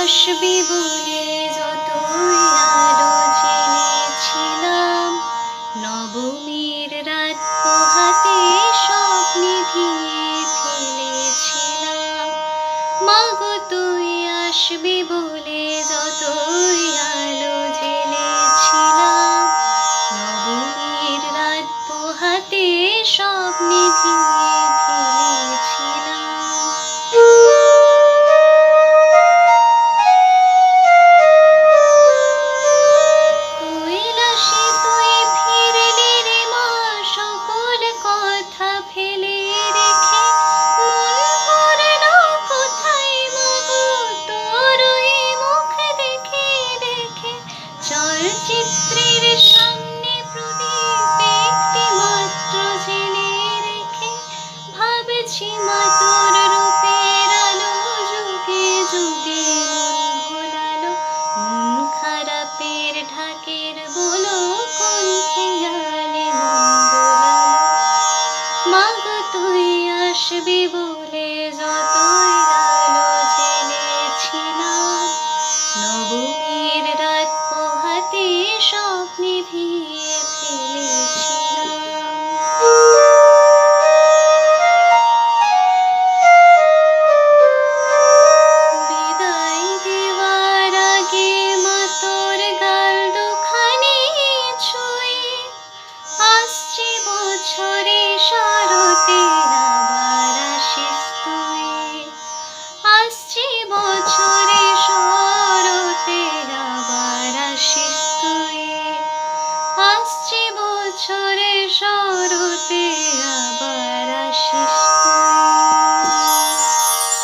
আসবি বলে যতই আলো জেনেছিলাম, নবমীর রাত পোহাতে স্বপ্নে ভিড়ে ফেলেছিলাম। মাগো তুই আসবি বলে যতই আলো জেনেছিলাম, নবমীর রাত পোহাতে স্বপ্নে ভিড়ে ফেলেছিলাম। কৈলাসে তুই ফিরলি রে মা, সকল কথা ফেলে রেখে। মন পড়ল কোথায় মাগো তোর ওই মুখ দেখে দেখে। চলচিত্রের সামনে প্রদীপ একটি মাত্র জেলে রেখে। ভাবছি মা তোর রূপের আলো যুগে যুগে মন ভোলালো। মন খারাপের ঢাকের বলো কোন খেয়ালে মন দোলালো। মাগো তুই আসবি বলে